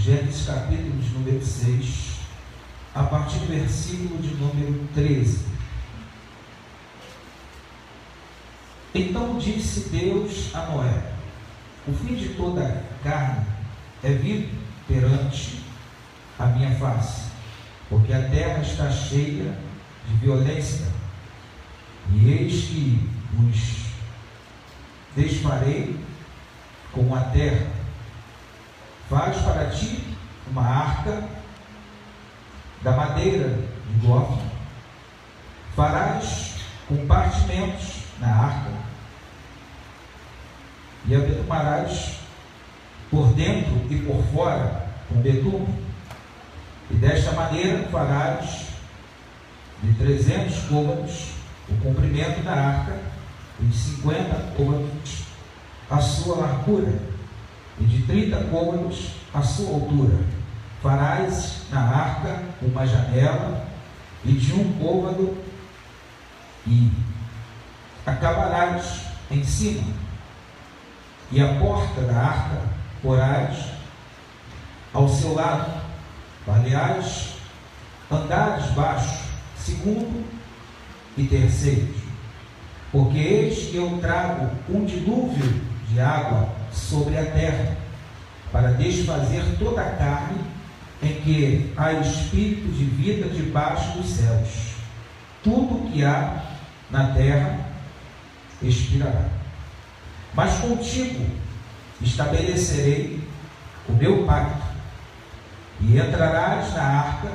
Gênesis capítulo de número 6, a partir do versículo de número 13. Então disse Deus a Noé: o fim de toda a carne é vindo perante a minha face, porque a terra está cheia de violência, e eis que vos desfarei com a terra. Faz para ti uma arca da madeira de gofre, farás compartimentos na arca, e a betumarás por dentro e por fora com betume, e desta maneira farás de 300 côvados o comprimento da arca, e de 50 côvados a sua largura, e de 30 côvados a sua altura. Farás na arca uma janela e de 1 côvado, e acabarás em cima, e a porta da arca porás ao seu lado. Aliás, andares baixo, segundo e terceiro, porque eis que eu trago um dilúvio de água sobre a terra, para desfazer toda a carne em que há espírito de vida debaixo dos céus. Tudo que há na terra expirará. Mas contigo estabelecerei o meu pacto, e entrarás na arca,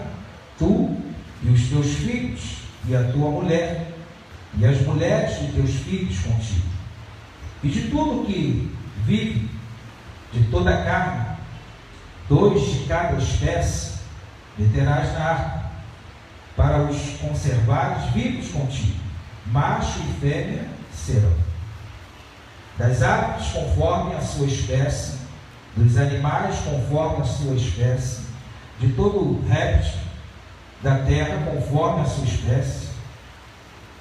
tu e os teus filhos, e a tua mulher, e as mulheres de teus filhos contigo. E de tudo que vive, de toda a carne, 2 de cada espécie meterás na arca, para os conservares vivos contigo. Macho e fêmea serão. Das aves conforme a sua espécie, dos animais conforme a sua espécie, de todo réptil da terra conforme a sua espécie,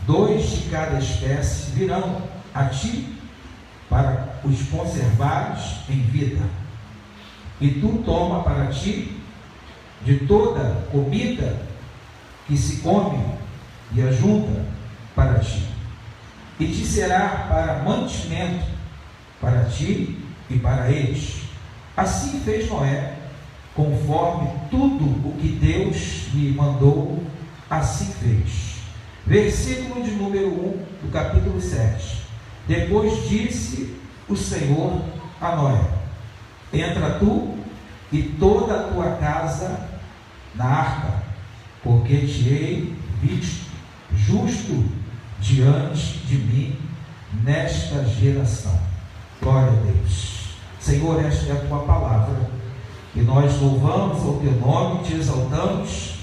2 de cada espécie virão a ti para os conservares em vida. E tu toma para ti de toda comida que se come, e ajunta para ti, e te será para mantimento para ti e para eles. Assim fez Noé, conforme tudo o que Deus lhe mandou, assim fez. Versículo de número 1 do capítulo 7. Depois disse o Senhor a Noé: entra tu e toda a tua casa na arca, porque te hei visto justo diante de mim nesta geração. Glória a Deus. Senhor, esta é a tua palavra, e nós louvamos o teu nome, te exaltamos,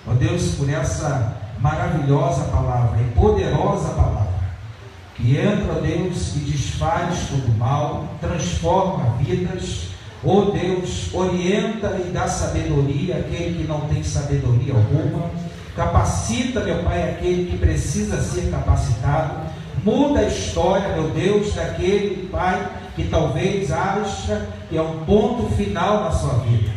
ó Deus, por essa maravilhosa palavra e poderosa palavra, que entra, ó Deus, e desfaz todo o mal, transforma vidas, ó Deus, orienta e dá sabedoria àquele que não tem sabedoria alguma, capacita, meu Pai, aquele que precisa ser capacitado, muda a história, meu Deus, daquele, Pai, que talvez acha que é um ponto final na sua vida.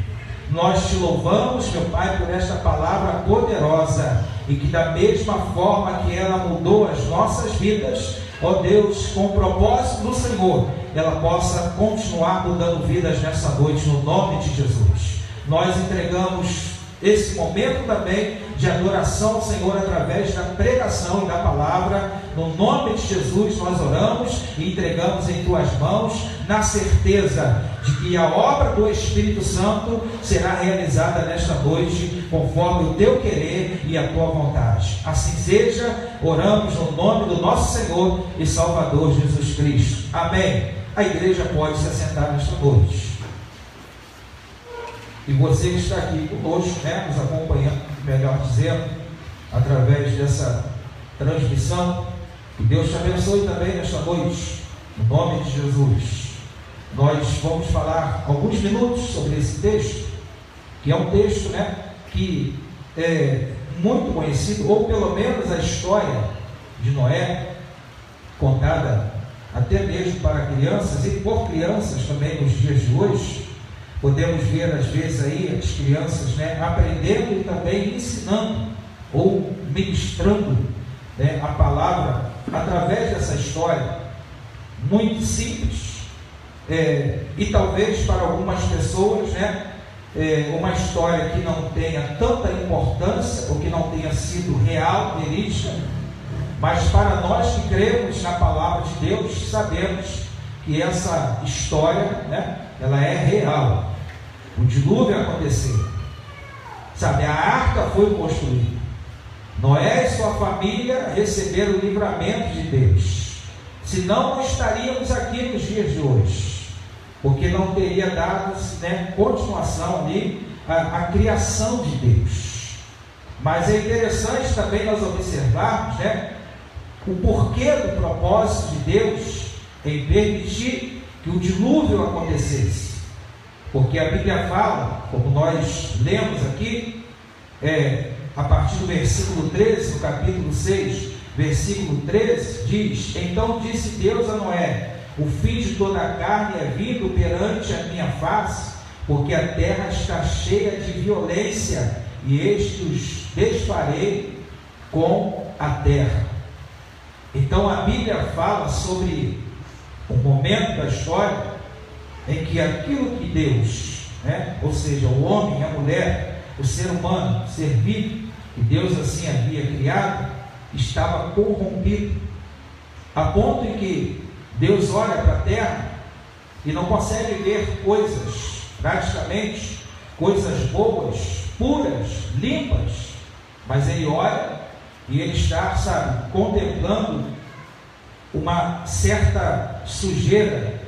Nós te louvamos, meu Pai, por esta palavra poderosa, e que da mesma forma que ela mudou as nossas vidas, ó Deus, com o propósito do Senhor, ela possa continuar mudando vidas nessa noite, no nome de Jesus. Nós entregamos esse momento também de adoração ao Senhor através da pregação e da palavra. No nome de Jesus nós oramos e entregamos em tuas mãos, na certeza de que a obra do Espírito Santo será realizada nesta noite conforme o teu querer e a tua vontade. Assim seja. Oramos no nome do nosso Senhor e Salvador Jesus Cristo. Amém. A igreja pode se assentar nesta noite. E você que está aqui conosco, nos acompanhando, melhor dizendo, através dessa transmissão, que Deus te abençoe também nesta noite, no nome de Jesus. Nós vamos falar alguns minutos sobre esse texto, que é um texto, que é muito conhecido, ou pelo menos a história de Noé, contada até mesmo para crianças e por crianças também nos dias de hoje. podemos ver às vezes aí as crianças, né, aprendendo e também ensinando ou ministrando, né, a palavra através dessa história muito simples, e talvez para algumas pessoas, né, uma história que não tenha tanta importância ou que não tenha sido real, verídica, mas para nós que cremos na palavra de Deus, sabemos que essa história, né, ela é real. O dilúvio aconteceu, sabe, a arca foi construída, Noé e sua família receberam o livramento de Deus, senão não estaríamos aqui nos dias de hoje, porque não teria dado, né, continuação ali a criação de Deus. Mas é interessante também nós observarmos, né, o porquê do propósito de Deus em permitir que o dilúvio acontecesse. Porque a Bíblia fala, como nós lemos aqui, a partir do versículo 13, no capítulo 6, versículo 13, diz: então disse Deus a Noé: o fim de toda a carne é vindo perante a minha face, porque a terra está cheia de violência, e eis que os desfarei com a terra. Então a Bíblia fala sobre o momento da história em que aquilo que Deus, né, ou seja, o homem, a mulher, o ser humano, o ser vivo, que Deus assim havia criado, estava corrompido, a ponto em que Deus olha para a terra e não consegue ver coisas, praticamente, coisas boas, puras, limpas, mas Ele olha e Ele está, sabe, contemplando uma certa sujeira,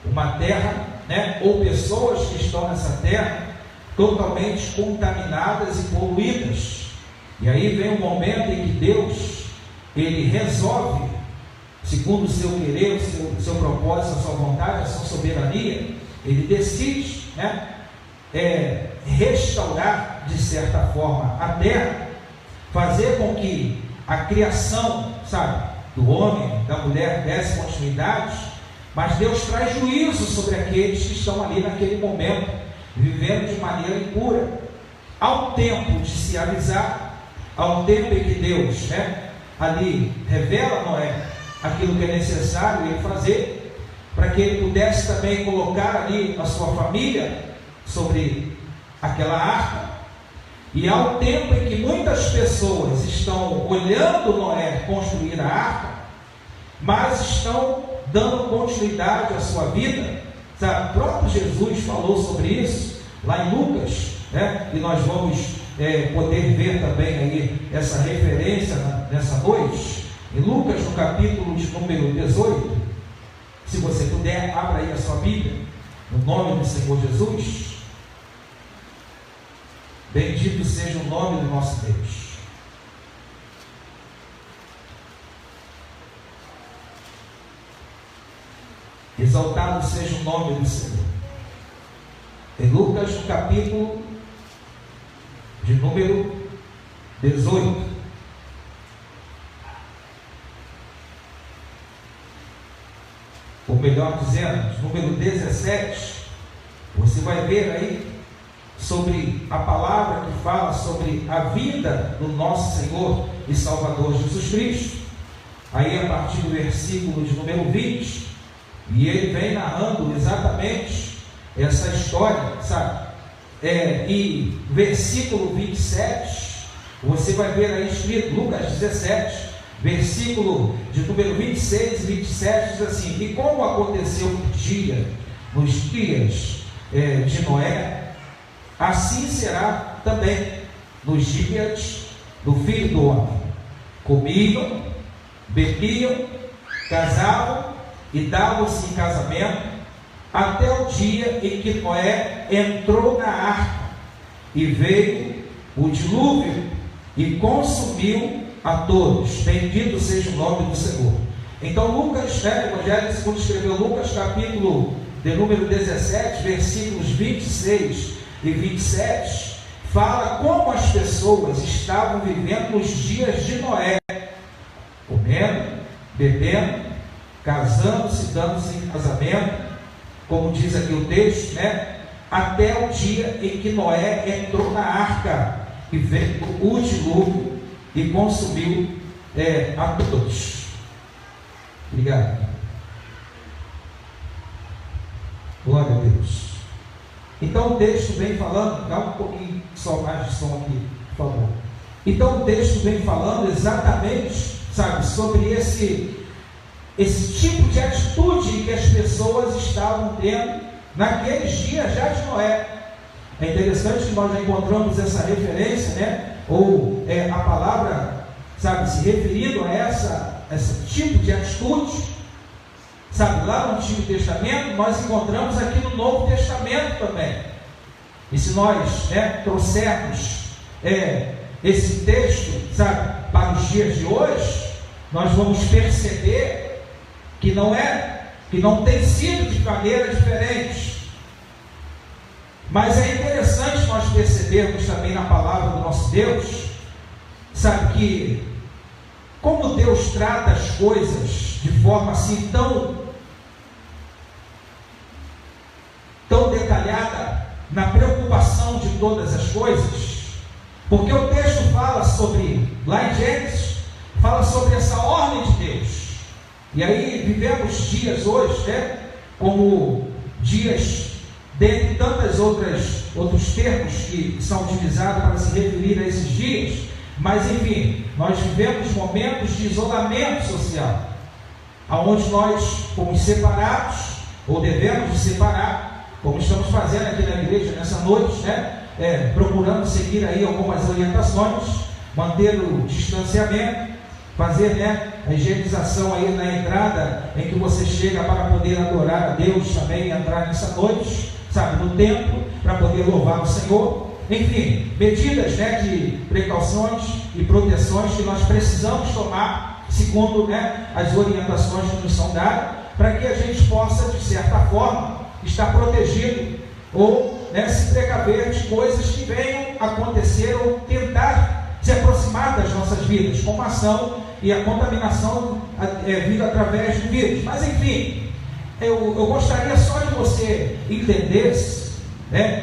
uma terra, né, ou pessoas que estão nessa terra totalmente contaminadas e poluídas. E aí vem um momento em que Deus, Ele resolve, segundo o seu querer, o seu propósito, a sua vontade, a sua soberania, Ele decide, né, restaurar de certa forma a terra, fazer com que a criação, sabe, do homem, da mulher desse continuidade, mas Deus traz juízo sobre aqueles que estão ali naquele momento, vivendo de maneira impura. Há um tempo de se avisar, há um tempo em que Deus, né, ali revela a Noé aquilo que é necessário ele fazer, para que ele pudesse também colocar ali a sua família sobre aquela arca. E há um tempo em que muitas pessoas estão olhando Noé construir a arca, mas estão dando continuidade à sua vida. Sabe, o próprio Jesus falou sobre isso lá em Lucas, né? E nós vamos poder ver também aí essa referência nessa noite, em Lucas, no capítulo de número 18. Se você puder, abra aí a sua Bíblia, no nome do Senhor Jesus. Bendito seja o nome do nosso Deus. Exaltado seja o nome do Senhor. Em Lucas, no capítulo de número 18, ou melhor dizendo, número 17, você vai ver aí sobre a palavra que fala sobre a vida do nosso Senhor e Salvador Jesus Cristo. Aí a partir do versículo de número 20, e ele vem narrando exatamente essa história, sabe? E versículo 27, você vai ver aí escrito, Lucas 17, versículo de número 26 e 27, diz assim: e como aconteceu nos dias de Noé, assim será também nos dias do Filho do Homem. Comiam, bebiam, casavam e davam-se em casamento, até o dia em que Noé entrou na arca, e veio o dilúvio e consumiu a todos. Bendito seja o nome do Senhor. Então Lucas, Evangelho segundo escreveu Lucas, capítulo de número 17, versículos 26 e 27, fala como as pessoas estavam vivendo nos dias de Noé, comendo, bebendo, casando-se, dando-se em casamento, como diz aqui o texto, né? até o dia em que Noé entrou na arca e veio o dilúvio e consumiu a todos. Obrigado. Glória a Deus. Então o texto vem falando, dá um pouquinho só mais de som aqui, por favor. Então o texto vem falando exatamente, sabe, sobre esse tipo de atitude que as pessoas estavam tendo naqueles dias já de Noé. É interessante que nós já encontramos essa referência, né? Ou a palavra, sabe, se referindo a esse tipo de atitude, sabe, lá no Antigo Testamento, nós encontramos aqui no Novo Testamento também. E se nós, trouxermos esse texto, sabe, para os dias de hoje, nós vamos perceber que não tem sido de maneira diferente. Mas é interessante nós percebermos também na palavra do nosso Deus, sabe, que como Deus trata as coisas de forma assim tão detalhada, na preocupação de todas as coisas, porque o texto fala sobre, lá em Gênesis, fala sobre essa ordem de Deus. E aí vivemos dias hoje, como dias, dentre tantas outros termos que são utilizados para se referir a esses dias, mas enfim, nós vivemos momentos de isolamento social, aonde nós fomos separados, ou devemos de separar, como estamos fazendo aqui na igreja nessa noite, procurando seguir aí algumas orientações, manter o distanciamento, fazer a higienização aí na entrada em que você chega para poder adorar a Deus também, entrar nessa noite, sabe, no templo, para poder louvar o Senhor. Enfim, medidas de precauções e proteções que nós precisamos tomar, segundo as orientações que nos são dadas, para que a gente possa, de certa forma, estar protegido ou se precaver de coisas que venham acontecer ou tentar se aproximar das nossas vidas, como a ação e a contaminação vinda através de vírus. Mas enfim, eu gostaria só de você entender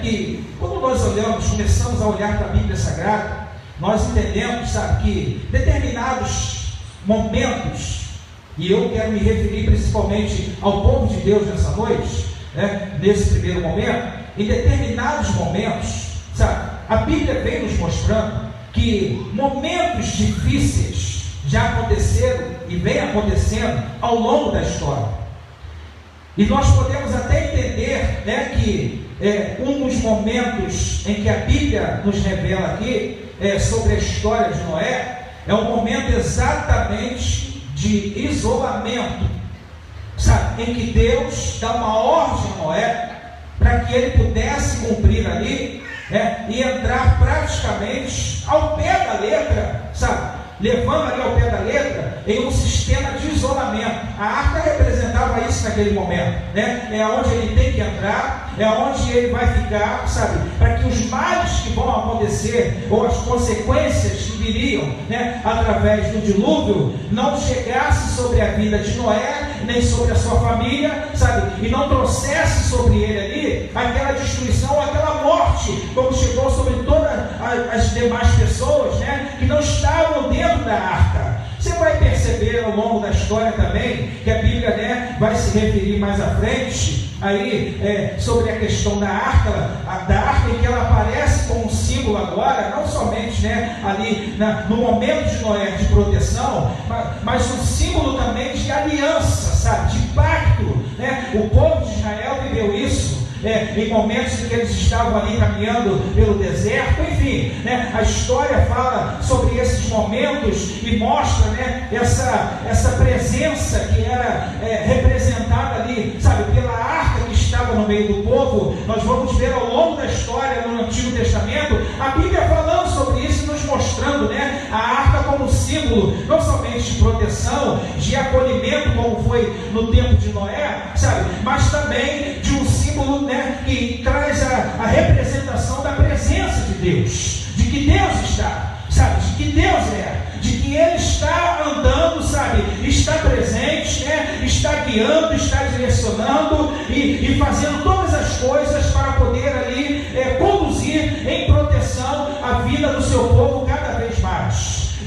que quando nós começamos a olhar para a Bíblia Sagrada, nós entendemos, sabe, que determinados momentos, e eu quero me referir principalmente ao povo de Deus nessa noite, nesse primeiro momento, em determinados momentos, sabe, a Bíblia vem nos mostrando que momentos difíceis já aconteceram e vem acontecendo ao longo da história. E nós podemos até entender que um dos momentos em que a Bíblia nos revela aqui sobre a história de Noé é um momento exatamente de isolamento, sabe, em que Deus dá uma ordem a Noé para que ele pudesse cumprir ali e entrar praticamente ao pé da letra, sabe, levando ali ao pé da letra em um sistema de isolamento. A arca representava isso naquele momento, é onde ele tem que entrar, é onde ele vai ficar, sabe, para que os males que vão acontecer, ou as consequências que viriam, através do dilúvio, não chegasse sobre a vida de Noé, nem sobre a sua família, sabe, e não trouxesse sobre ele ali aquela destruição, aquela morte, como chegou sobre todas as demais pessoas, que não estavam dentro da arca. Você vai perceber ao longo da história também que a Bíblia vai se referir mais à frente aí sobre a questão da arca, em que ela aparece como um símbolo agora, não somente ali no momento de Noé de proteção, mas um símbolo também de aliança, sabe, de pacto. O povo de Israel viveu isso em momentos em que eles estavam ali caminhando pelo deserto. Enfim, a história fala sobre esses momentos e mostra essa presença que era representada ali, sabe, pela arca que estava no meio do povo. Nós vamos ver ao longo da história no Antigo Testamento a Bíblia falando sobre isso, nos mostrando a arca como símbolo não somente de proteção, de acolhimento, como foi no tempo de Noé, sabe, mas também de um símbolo que traz a representação da presença de Deus, de que Deus está, sabe, de que Deus de que Ele está andando, sabe, está presente, está guiando, está direcionando e fazendo todas as coisas para poder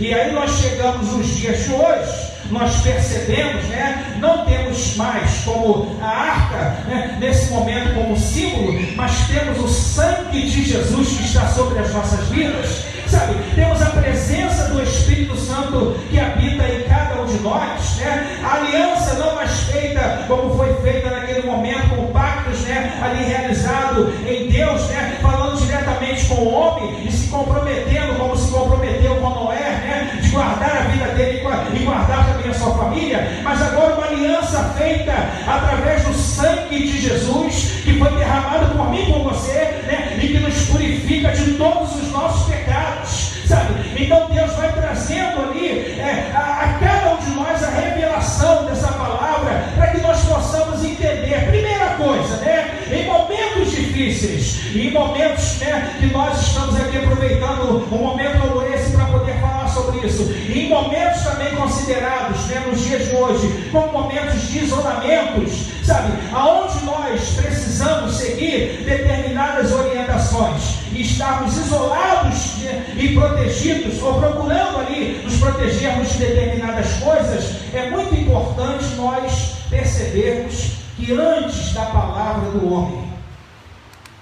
E aí nós chegamos nos dias de hoje, nós percebemos, né, não temos mais como a arca, né, nesse momento como símbolo, mas temos o sangue de Jesus que está sobre as nossas vidas, sabe? Temos a presença do Espírito Santo que habita em cada um de nós, né? A aliança não mais feita como foi feita naquele momento, com pactos, né, ali realizado em Deus, né, falando diretamente com o homem e se comprometendo como se comprometeu com Noé, né, de guardar a vida dele e guardar também a sua família, mas agora uma aliança feita através do sangue de Jesus, que foi derramado por mim e por você, né, e que nos purifica de todos os nossos pecados, sabe? Então Deus vai trazendo ali a cada um de nós a revelação dessa palavra, para que nós possamos entender. Primeira coisa, né, em momentos difíceis, e em momentos, né, que nós estamos aqui aproveitando um momento como esse para poder falar sobre isso, e em momentos também considerados, né, nos dias de hoje, como momentos de isolamentos, sabe, aonde nós precisamos seguir determinadas orientações e estarmos isolados, né, e protegidos, ou procurando ali nos protegermos de determinadas coisas, é muito importante nós percebermos que antes da palavra do homem,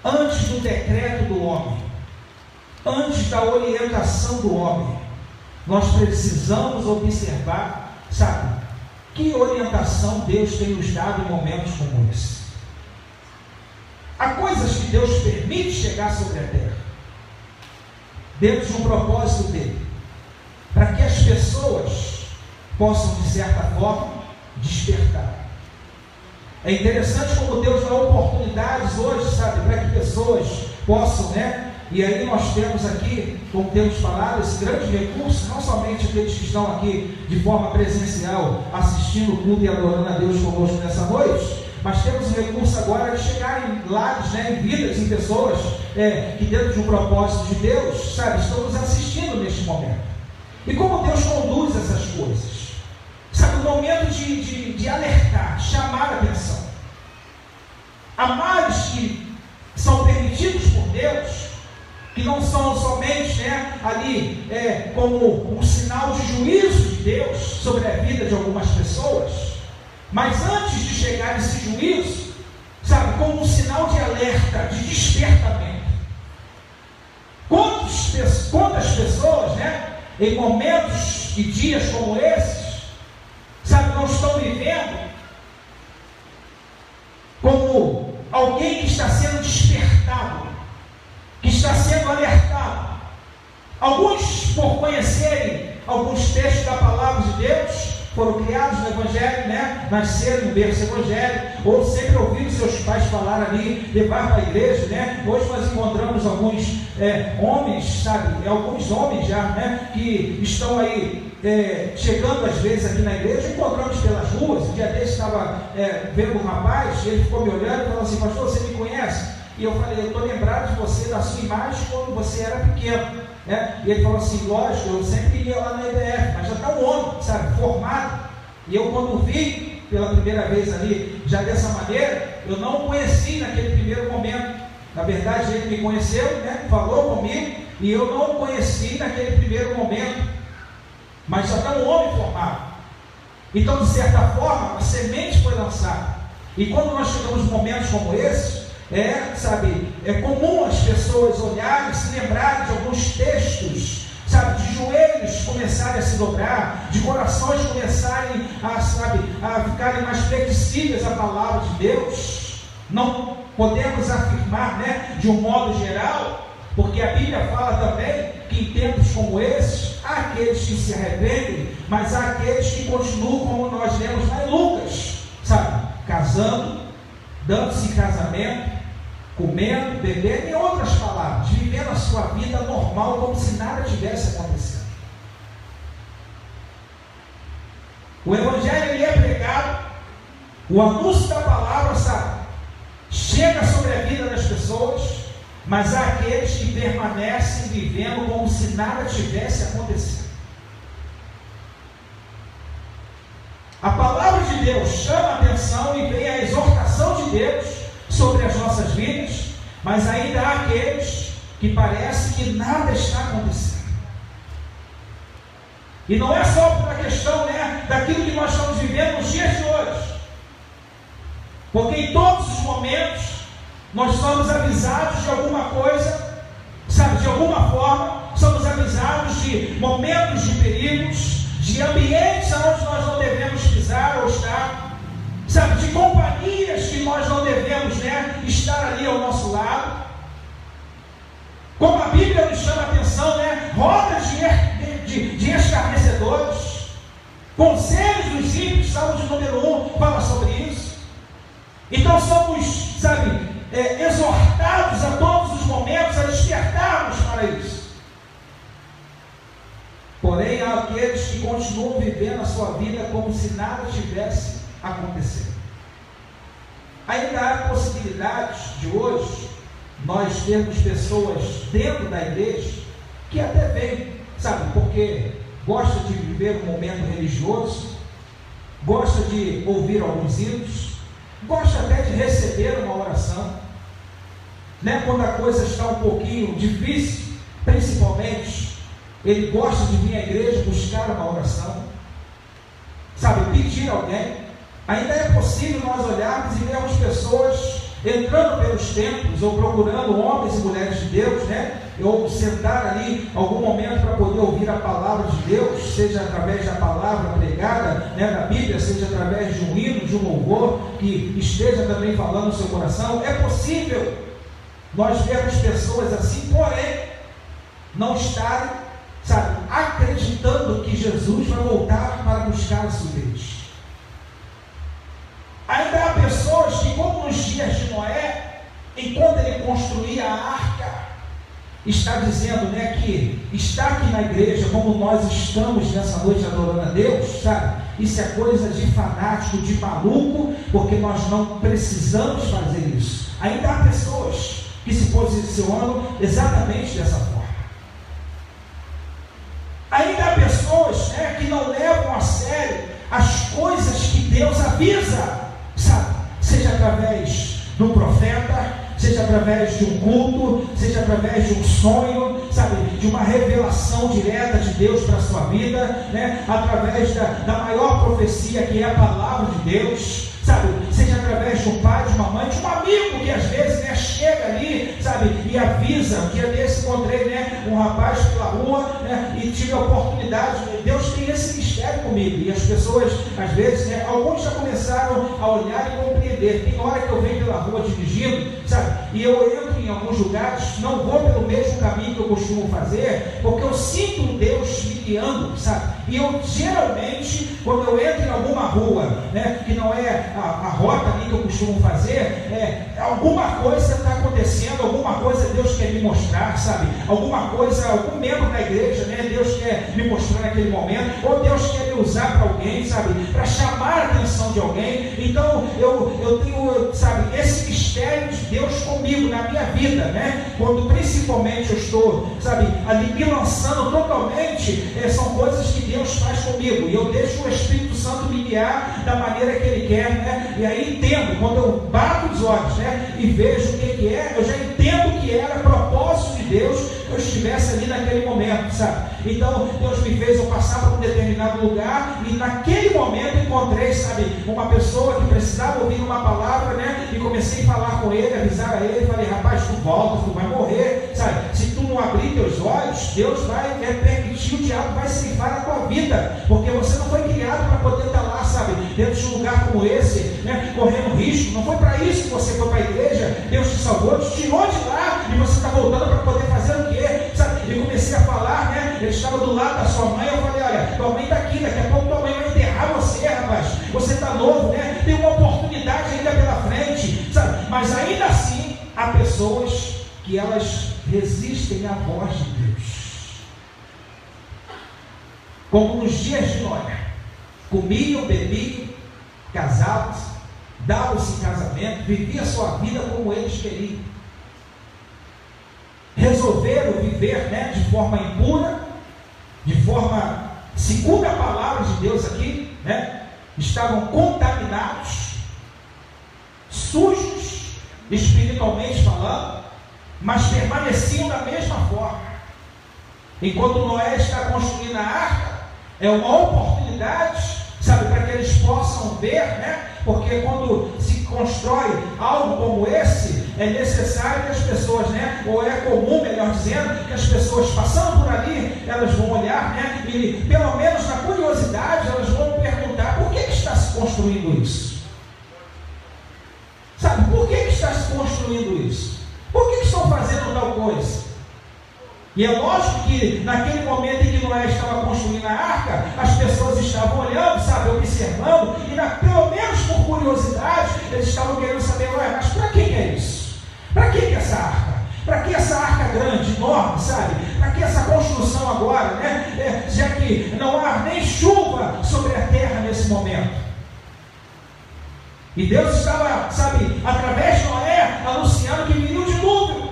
antes do decreto do homem, antes da orientação do homem, nós precisamos observar, sabe, que orientação Deus tem nos dado em momentos como esse. Há coisas que Deus permite chegar sobre a terra, dentro de um propósito dele, para que as pessoas possam, de certa forma, despertar. É interessante como Deus dá oportunidades hoje, sabe, para que pessoas possam, né? E aí nós temos aqui, como temos falado, esse grande recurso, não somente aqueles que estão aqui de forma presencial, assistindo o culto e adorando a Deus conosco nessa noite, mas temos o recurso agora de chegar em lares, né, em vidas, em pessoas que dentro de um propósito de Deus, sabe, estão nos assistindo neste momento. E como Deus conduz essas coisas? Sabe, o momento de alertar, de chamar a atenção. Há males que são permitidos por Deus, que não são somente, né, ali como um sinal de juízo de Deus sobre a vida de algumas pessoas, mas antes de chegar esse juízo, sabe, como um sinal de alerta, de despertamento. Quantas pessoas, né, em momentos e dias como esses, sabe, não estão vivendo como alguém que está sendo despertado, que está sendo alertado. Alguns, por conhecerem alguns textos da palavra de Deus, foram criados no Evangelho, né? Nasceram no berço evangélico, ou sempre ouviram seus pais falar ali, levar para a igreja, né? Hoje nós encontramos alguns homens, sabe, alguns homens já, né, que estão aí chegando às vezes aqui na igreja, encontramos pelas ruas. Um dia desse estava vendo um rapaz, ele ficou me olhando e falou assim: pastor, você me conhece? E eu falei: eu estou lembrado de você, da sua imagem quando você era pequeno, né? E ele falou assim: lógico, eu sempre ia lá na EBF, mas já está um homem, sabe, formado. E eu, quando vi pela primeira vez ali, já dessa maneira, eu não o conheci naquele primeiro momento. Na verdade, ele me conheceu, né, falou comigo, e eu não o conheci naquele primeiro momento, mas já está um homem formado. Então, de certa forma, a semente foi lançada. E quando nós chegamos em momentos como esse, sabe, é comum as pessoas olharem, se lembrarem de alguns textos, sabe, de joelhos começarem a se dobrar, de corações começarem a ficarem mais flexíveis à palavra de Deus. Não podemos afirmar, né, de um modo geral, porque a Bíblia fala também que em tempos como esses, há aqueles que se arrependem, mas há aqueles que continuam, como nós lemos lá em Lucas, sabe, casando, dando-se em casamento, comendo, bebendo, em outras palavras, vivendo a sua vida normal, como se nada tivesse acontecendo. O Evangelho, ele é pregado, o anúncio da palavra, sabe, chega sobre a vida das pessoas, mas há aqueles que permanecem vivendo como se nada tivesse acontecido. A palavra de Deus chama a atenção e vem a exortação de Deus sobre as nossas vidas, mas ainda há aqueles que parece que nada está acontecendo. E não é só por uma questão, né, daquilo que nós estamos vivendo nos dias de hoje. Porque em todos os momentos nós somos avisados de alguma coisa, sabe, de alguma forma, somos avisados de momentos de perigos, de ambientes onde nós não devemos pisar ou estar, sabe, de companhias que nós não devemos, né, estar ali ao nosso lado. Como a Bíblia nos chama a atenção, né, rodas de escarnecedores, conselhos dos ímpios, Salmo de número 1 fala sobre isso. Então somos, sabe, exortados a todos os momentos a despertarmos para isso. Porém, há aqueles que continuam vivendo a sua vida como se nada tivesse acontecido. Ainda há possibilidades de hoje nós termos pessoas dentro da igreja que até vêm, sabe, porque gosta de viver um momento religioso, gosta de ouvir alguns hinos, gosta até de receber uma oração, né? Quando a coisa está um pouquinho difícil, principalmente, ele gosta de vir à igreja buscar uma oração, sabe, pedir a alguém. Ainda é possível nós olharmos e vermos pessoas entrando pelos templos, ou procurando homens e mulheres de Deus, né? Ou sentar ali algum momento para poder ouvir a palavra de Deus, seja através da palavra pregada, né, na Bíblia, seja através de um hino, de um louvor, que esteja também falando no seu coração. É possível nós vermos pessoas assim, porém, não estarem, sabe, acreditando que Jesus vai voltar para buscar a sua igreja. Ainda há pessoas que, como nos dias de Noé, enquanto ele construía a arca, está dizendo, né, que está aqui na igreja, como nós estamos nessa noite adorando a Deus, sabe? Isso é coisa de fanático, de maluco, porque nós não precisamos fazer isso. Ainda há pessoas que se posicionam exatamente dessa forma. Ainda há pessoas, né, que não levam a sério as coisas que Deus avisa, sabe? Seja através de um profeta, seja através de um culto, seja através de um sonho, sabe, de uma revelação direta de Deus para a sua vida, né? Através da maior profecia, que é a palavra de Deus, sabe, seja através de um pai, de uma mãe, de um amigo que às vezes, né, chega ali, sabe, e avisa. Um dia desse encontrei, né, um rapaz pela rua, né, e tive a oportunidade, Deus tem esse mistério comigo, e as pessoas, às vezes, né, alguns já começaram a olhar e compreender. Tem hora que eu venho pela rua dirigindo, sabe, e eu entro em alguns lugares, não vou pelo mesmo caminho que eu costumo fazer, porque eu sinto Deus me guiando, sabe, e eu geralmente, quando eu entro em alguma rua, né, que não é a rota ali que eu costumo fazer, alguma coisa está acontecendo, alguma coisa Deus quer me mostrar, sabe, alguma coisa, algum membro da igreja, né, Deus quer me mostrar naquele momento, ou Deus quer me usar para alguém, sabe, para chamar a atenção de alguém. Então eu tenho, sabe, esse mistério de Deus comigo na minha vida, né, quando principalmente eu estou, sabe, ali me lançando totalmente, são coisas que Deus faz comigo, e eu deixo o Espírito Santo me guiar da maneira que Ele quer, né? E aí entendo, quando eu bato os olhos, né, e vejo o que é, eu já entendo que era propósito de Deus que eu estivesse ali naquele momento, sabe? Então Deus me fez eu passar por um determinado lugar, e naquele momento encontrei, sabe, uma pessoa que precisava ouvir uma palavra, né? E comecei a falar com ele, avisar a ele, falei, rapaz, tu volta, tu vai morrer, sabe? Se tu não abrir teus olhos, Deus vai permitir, o diabo vai ceifar a tua vida, porque você não foi criado para poder estar lá, sabe, dentro de um lugar como esse, né, correndo risco. Não foi para isso que você foi para a igreja. Deus te salvou, te tirou de lá, e você está voltando para poder fazer o quê, sabe? E comecei a falar, né, ele estava do lado da sua mãe, eu falei, olha, tua mãe está aqui, daqui a pouco tua mãe vai enterrar você, rapaz, você está novo, né, tem uma oportunidade ainda pela frente, sabe? Mas ainda assim, há pessoas que elas resistem à voz de Deus, como nos dias de Noé, comiam, bebiam, casavam-se, davam-se em casamento, viviam a sua vida como eles queriam, resolveram viver, né, de forma impura, de forma, segundo a palavra de Deus aqui, né, estavam contaminados, sujos, espiritualmente falando, mas permaneciam da mesma forma. Enquanto Noé está construindo a arca, é uma oportunidade, sabe, para que eles possam ver, né? Porque quando se constrói algo como esse, é necessário que as pessoas, né? Ou é comum, melhor dizendo, que as pessoas passando por ali, elas vão olhar, né? E pelo menos na curiosidade, elas vão perguntar: por que está se construindo isso? Sabe, por que está se construindo isso? Por que estão fazendo tal coisa? E é lógico que naquele momento em que Noé estava construindo a arca, as pessoas estavam olhando, sabe, observando, e pelo menos por curiosidade, eles estavam querendo saber: ué, mas para que é isso? Para que essa arca? Para que essa arca grande, enorme, sabe? Para que essa construção agora, né? Já que não há nem chuva sobre a terra nesse momento. E Deus estava, sabe, através de Noé, anunciando que viria o dilúvio,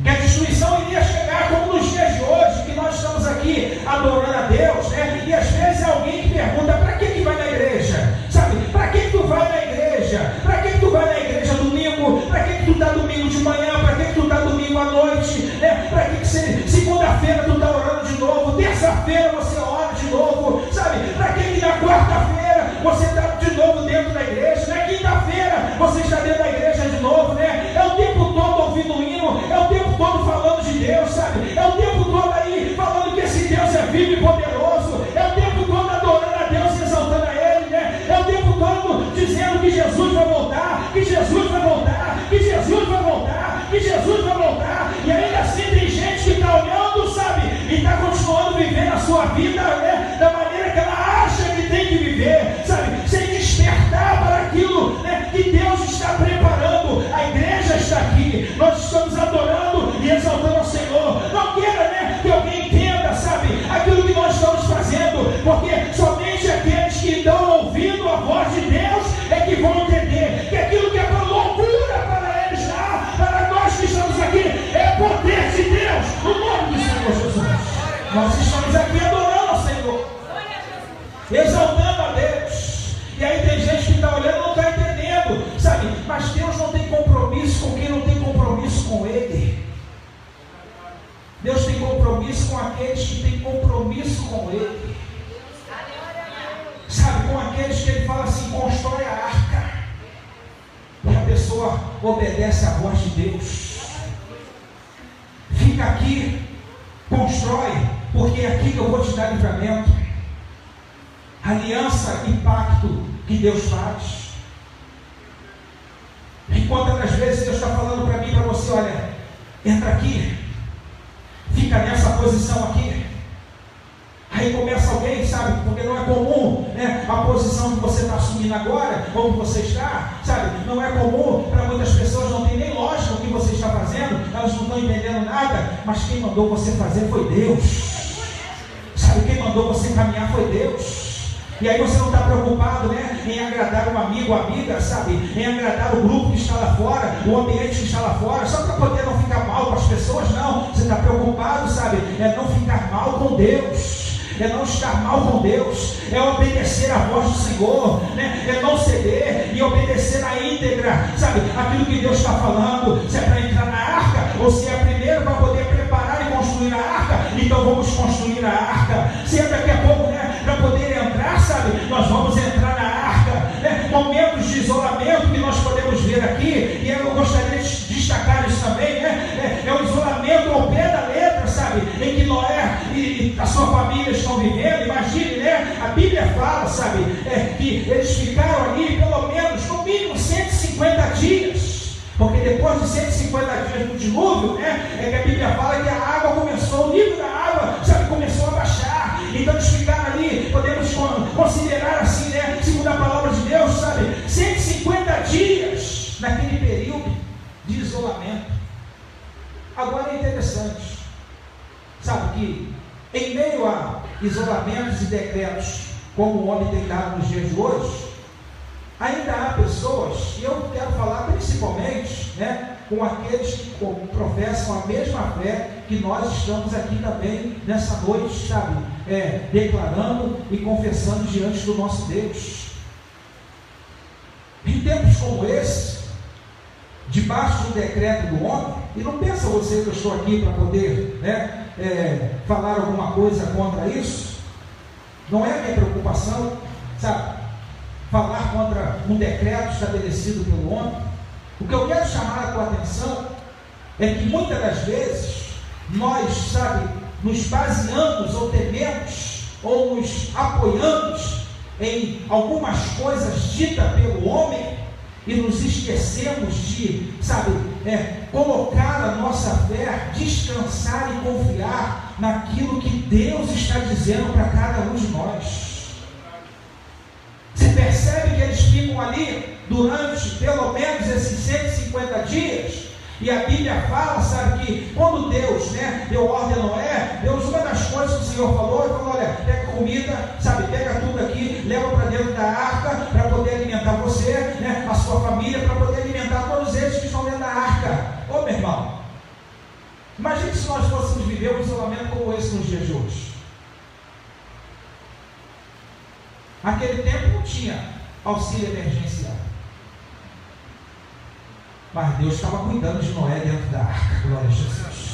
que a destruição iria chegar, como nos dias de hoje, que nós estamos aqui adorando a Deus, né? E às vezes é alguém que pergunta: para que vai na igreja? Sabe, para que tu vai na igreja? Para que tu vai na igreja domingo? Para que tu está domingo de manhã? Para que tu está domingo à noite? Né? Para que segunda-feira tu está orando de novo? Terça-feira você ora de novo? Sabe, para que na quarta-feira você está de novo dentro da igreja? Na quinta-feira você está dentro da igreja de novo, né? É o tempo todo ouvindo o hino, é o tempo todo falando de Deus, sabe? É o tempo todo aí falando que esse Deus é vivo e poderoso, é o tempo todo adorando a Deus, exaltando a Ele, né? É o tempo todo dizendo que Jesus vai voltar, que Jesus vai voltar, que Jesus vai voltar, que Jesus vai voltar, e ainda assim tem gente que está olhando, sabe? E está continuando vivendo a sua vida, né? Da maneira que ela acha que tem que viver, sabe? Sem despertar para aquilo, né? Que Deus está preparando. A igreja está aqui, nós estamos adorando e exaltando ao Senhor. Não queira, né, que alguém entenda, sabe, aquilo que nós estamos fazendo, porque somente aqueles que estão ouvindo a voz de Deus é que vão entender que aquilo que é para loucura para eles lá, para nós que estamos aqui, é poder de Deus, no nome do Senhor Jesus. Nós estamos aqui adorando ao Senhor, exaltando a Deus. E aí tem gente que está olhando e não está entendendo, sabe? Mas Deus não tem compromisso com quem não tem compromisso com Ele. Deus tem compromisso com aqueles que têm compromisso com Ele. Sabe, com aqueles que Ele fala assim: constrói a arca. E a pessoa obedece à voz de Deus. Fica aqui, constrói, porque é aqui que eu vou te dar livramento. Aliança e pacto que Deus faz. Enquanto às vezes Deus está falando para mim e para você: olha, entra aqui, fica nessa posição aqui. Aí começa alguém, sabe, porque não é comum, né, a posição que você está assumindo agora, ou que você está, sabe, não é comum para muitas pessoas, não tem nem lógica o que você está fazendo, elas não estão entendendo nada, mas quem mandou você fazer foi Deus, sabe, quem mandou você caminhar foi Deus. E aí você não está preocupado, né, em agradar um amigo ou amiga, sabe, em agradar o grupo que está lá fora, o ambiente que está lá fora, só para poder não ficar mal com as pessoas. Não, você está preocupado, sabe, é não ficar mal com Deus, é não estar mal com Deus, é obedecer a voz do Senhor, né? É não ceder e obedecer na íntegra, sabe, aquilo que Deus está falando. Se é para entrar na arca, ou se é primeiro para poder preparar e construir a arca, então vamos construir a arca. Se é daqui a pouco, né, para poder entrar, sabe, nós vamos entrar na arca, né? Momentos de isolamento que nós podemos ver aqui, e eu gostaria de destacar isso também, né? É o isolamento ao pé da letra, sabe, em que Noé e a sua família estão vivendo. Imagine, né? A Bíblia fala, sabe, que eles ficaram ali pelo menos, no mínimo 150 dias, porque depois de 150 dias do dilúvio, né, é que a Bíblia fala que a água começou, o nível da água, sabe, começou a baixar. Então eles ficaram ali, podemos considerar assim, né, segundo a palavra de Deus, sabe, 150 dias naquele período de isolamento. Agora é interessante, sabe, que em meio a isolamentos e decretos como o homem tem dado nos dias de hoje, ainda há pessoas, e eu quero falar principalmente, né, com aqueles que professam a mesma fé que nós estamos aqui também nessa noite, sabe, declarando e confessando diante do nosso Deus. Em tempos como esse, debaixo do decreto do homem, e não pensa você que eu estou aqui para poder, né, falar alguma coisa contra isso, Não é a minha preocupação, sabe, falar contra um decreto estabelecido pelo homem. O que eu quero chamar a tua atenção é que muitas das vezes nós, sabe, nos baseamos ou tememos ou nos apoiamos em algumas coisas ditas pelo homem e nos esquecemos de, sabe, colocar a nossa fé, descansar e confiar naquilo que Deus está dizendo para cada um de nós. Você percebe que eles ficam ali durante pelo menos esses 150 dias? E a Bíblia fala, sabe, que quando Deus, deu ordem a Noé, Deus, uma das coisas que o Senhor falou, ele falou: olha, pega comida, sabe, pega tudo aqui, leva para dentro da arca, para poder alimentar você, a sua família, para poder alimentar todos eles que estão dentro da arca. Ô meu irmão, imagine se nós fôssemos viver um isolamento como esse nos dias de hoje. Naquele tempo não tinha auxílio emergencial, mas Deus estava cuidando de Noé dentro da arca. Glória a Jesus.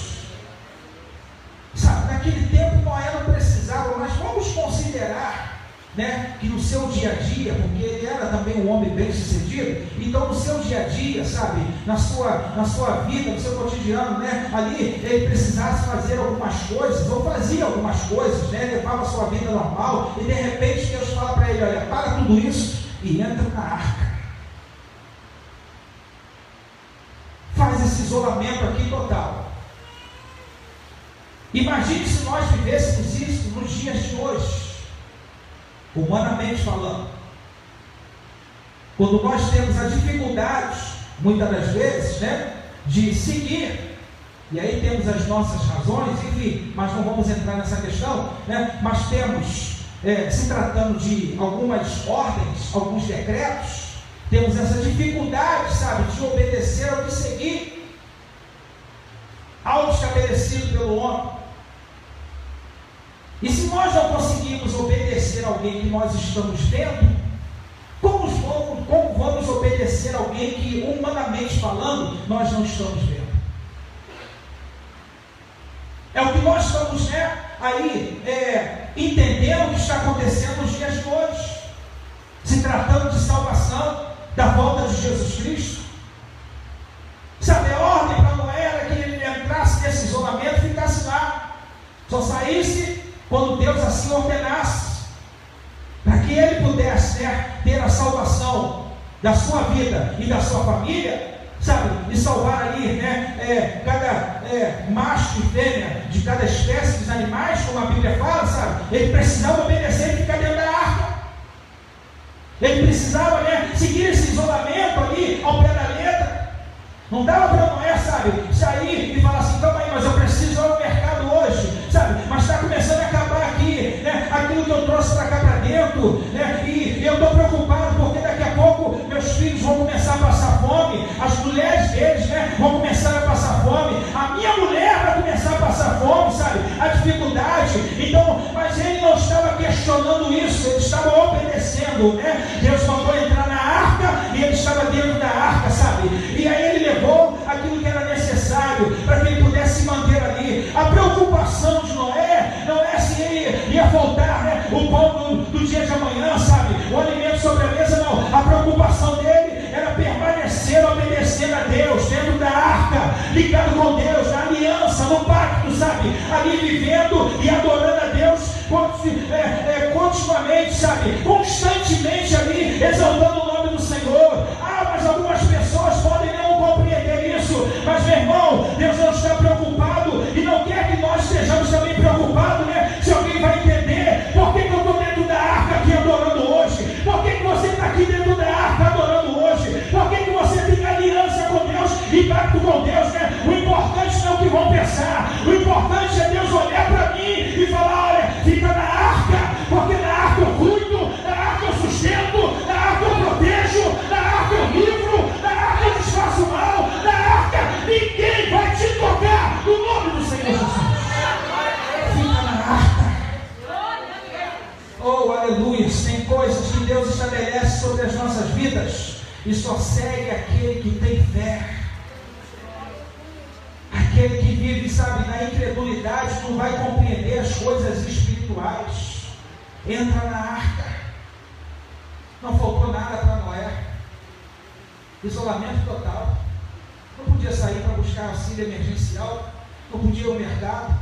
Sabe, naquele tempo Noé não precisava, mas vamos considerar, que no seu dia a dia, porque ele era também um homem bem sucedido, então no seu dia a dia, sabe, na sua vida, no seu cotidiano, ali ele precisasse fazer algumas coisas, ou fazia algumas coisas, levava a sua vida normal, e de repente Deus fala para ele: olha, para tudo isso e entra na arca. Faz esse isolamento aqui total. Imagine se nós vivêssemos isso nos dias de hoje, humanamente falando. Quando nós temos a dificuldade, muitas das vezes, de seguir, e aí temos as nossas razões, enfim, mas não vamos entrar nessa questão, mas temos, se tratando de algumas ordens, alguns decretos, temos essa dificuldade, sabe, de obedecer ou de seguir algo estabelecido pelo homem. E se nós não conseguimos obedecer alguém que nós estamos vendo, como vamos obedecer alguém que, humanamente falando, nós não estamos vendo? É o que nós estamos entendendo o que está acontecendo nos dias de hoje, se tratando de salvação, da volta de Jesus Cristo. Sabe, a ordem para Noé era que ele entrasse nesse isolamento e ficasse lá, só saísse quando Deus assim ordenasse, para que ele pudesse ter a salvação da sua vida e da sua família, sabe, e salvar ali cada macho e fêmea de cada espécie dos animais, como a Bíblia fala, sabe, ele precisava obedecer e ficar dentro da arca. Ele precisava seguir esse isolamento ali ao pé da letra. Não dava para Noé, sabe, sair e falar assim: calma aí, mas eu preciso ir ao mercado hoje, sabe, mas está começando a acabar aqui, aquilo que eu trouxe para cá para dentro, e eu estou preocupado porque daqui a pouco meus filhos vão começar a passar fome, as mulheres deles vão começar a passar fome, a minha mulher vai começar a passar fome, sabe, a dificuldade. Então, mas ele não estava questionando isso, ele estava obedecendo, Deus mandou entrar na arca e ele estava dentro da arca, sabe, e aí ele levou aquilo que era necessário para que ele pudesse se manter ali. A preocupação de Noé não é se ele ia faltar o pão do dia de amanhã, sabe, o alimento sobre a mesa, não. A preocupação dele era permanecer obedecendo a Deus dentro da arca, ligado com Deus, na aliança, no pacto, sabe, ali vivendo e adorando a Deus continuamente, sabe, constantemente ali, exaltando o nome do Senhor. Mas algumas pessoas podem não compreender isso, mas meu irmão, Deus não está preocupado e não quer que nós estejamos também preocupados, se alguém vai entender por que eu estou dentro da arca aqui adorando hoje, por que você está aqui dentro da arca adorando hoje, por que você tem aliança com Deus e pacto com Deus, O importante não é o que vão pensar, o importante é Deus olhar para mim e falar: olha, fica na arca, porque na arca eu cuido, na arca eu sustento, na arca eu protejo, na arca eu livro, na arca eu desfaço mal, na arca ninguém vai te tocar, no nome do Senhor Jesus. Fica na arca. Oh, aleluia. Tem coisas que Deus estabelece sobre as nossas vidas e só segue aquele que tem fé. Aquele que vive, sabe, na incredulidade não vai compreender as coisas espirituais. entra na arca. Não faltou nada para Noé. Isolamento total. Não podia sair para buscar auxílio emergencial. Não podia ir ao mercado.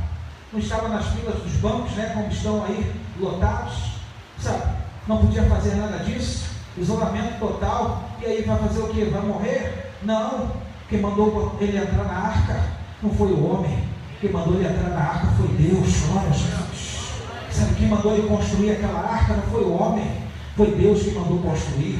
Não estava nas filas dos bancos, né, como estão aí, lotados. Sabe? Não podia fazer nada disso. Isolamento total. E aí vai fazer o quê? Vai morrer? Não. Quem mandou ele entrar na arca não foi o homem. Quem mandou ele entrar na arca foi Deus. Glória a Jesus. Sabe quem mandou ele construir aquela arca? Não foi o homem. Foi Deus que mandou construir.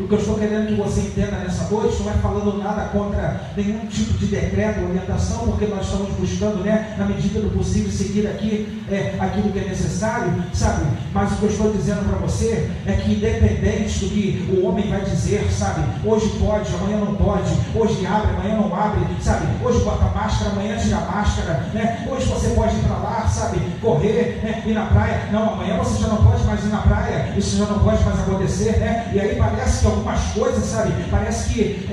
O que eu estou querendo que você entenda nessa noite não é falando nada contra nenhum tipo de decreto ou orientação, porque nós estamos buscando, né, na medida do possível, seguir aqui aquilo que é necessário, sabe? Mas o que eu estou dizendo para você é que, independente do que o homem vai dizer, sabe? Hoje pode, amanhã não pode. Hoje abre, amanhã não abre, sabe? Hoje bota máscara, amanhã tira máscara, né? Hoje você pode ir para lá, sabe? Correr, né? Ir na praia. Não, amanhã você já não pode mais ir na praia. Isso já não pode mais acontecer, né? E aí parece que algumas coisas, sabe, parece que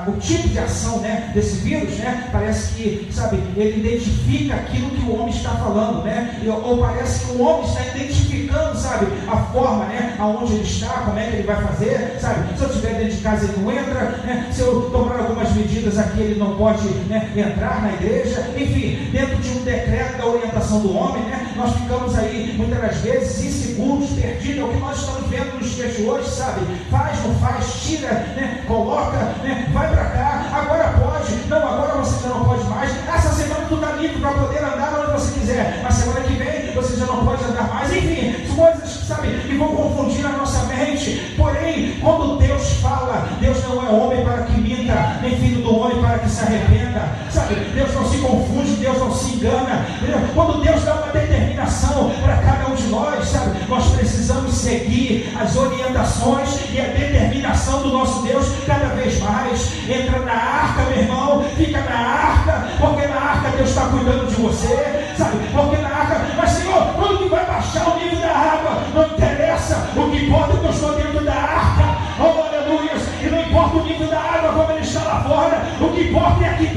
o tipo de ação, né, desse vírus, né, parece que, sabe, ele identifica aquilo que o homem está falando, né, ou parece que o homem está identificando, sabe, a forma, né, aonde ele está, como é que ele vai fazer, sabe, se eu estiver dentro de casa ele não entra, né, se eu tomar algumas medidas aqui ele não pode, né, entrar na igreja, enfim, dentro de um decreto da orientação do homem, né, nós ficamos aí muitas das vezes inseguros, perdidos, é o que nós estamos vendo nos dias de hoje, sabe, faz, não faz, tira, né, coloca, né, vai para cá, agora pode, não, agora você já não pode mais, essa semana tu está livre para poder andar onde você quiser, mas semana que vem você já não pode andar mais, enfim, coisas, sabe, que vão confundir a nossa mente. Porém, quando Deus fala, Deus não é homem para que minta, nem filho do homem para que se arrependa, sabe, Deus não se confunde, Deus não se engana. Quando Deus dá uma determinação para cada um de nós, sabe, nós precisamos seguir as orientações e a determinação do nosso Deus cada vez mais. Entra na arca, meu irmão, fica na arca, porque na arca Deus está cuidando de você, sabe, porque na arca, mas Senhor, quando que vai baixar o nível da água? Não interessa, o que importa é que eu estou dentro da arca, oh aleluia, e não importa o nível da água como ele está lá fora, o que importa é aqui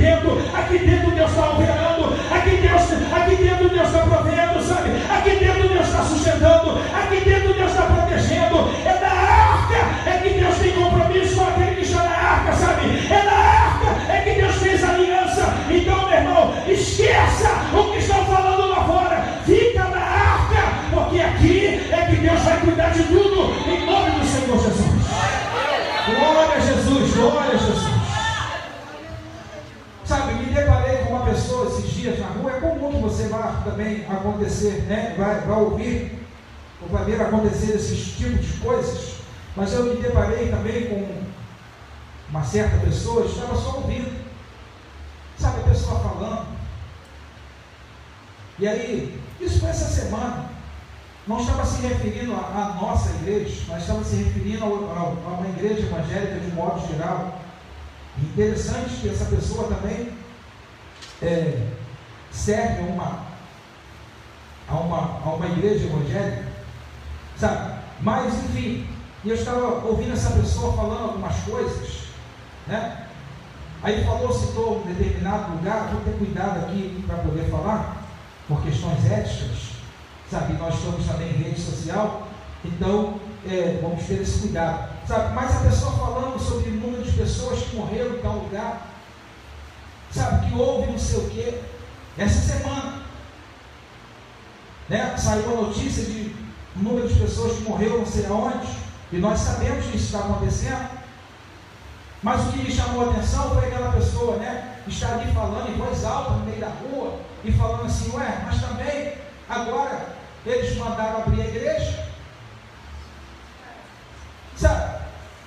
dentro Deus está operando, aqui dentro Deus está provendo, sabe, aqui dentro Deus está sustentando, aqui dentro Deus está protegendo, é da arca, é que Deus tem compromisso com aquele que está na arca, sabe, é da arca, é que Deus fez aliança. Então, meu irmão, esqueça o que estão falando lá fora, fica na arca, porque aqui é que Deus vai cuidar de tudo, em nome do Senhor Jesus. Glória a Jesus, glória a Jesus. Sabe, me deparei com uma pessoa esses dias na rua, é comum que você vá também acontecer, né? Vai ouvir, ou vai ver acontecer esses tipos de coisas, mas eu me deparei também com uma certa pessoa, estava só ouvindo, sabe, a pessoa falando, e aí, isso foi essa semana, não estava se referindo à nossa igreja, mas estava se referindo a uma igreja evangélica de um modo geral. Interessante que essa pessoa também serve a uma igreja evangélica, sabe? Mas enfim, eu estava ouvindo essa pessoa falando algumas coisas, né? Aí citou um determinado lugar, vou ter cuidado aqui para poder falar, por questões éticas, sabe? Nós estamos também em rede social, então vamos ter esse cuidado, sabe? Mas a pessoa falando sobre o número de pessoas que morreram em tal lugar, sabe? Que houve não sei o que, essa semana, né? Saiu a notícia de um número de pessoas que morreram não sei aonde, e nós sabemos que isso está acontecendo, mas o que me chamou a atenção foi aquela pessoa, né? Estar ali falando em voz alta no meio da rua, e falando assim, mas também, agora, eles mandaram abrir a igreja, sabe?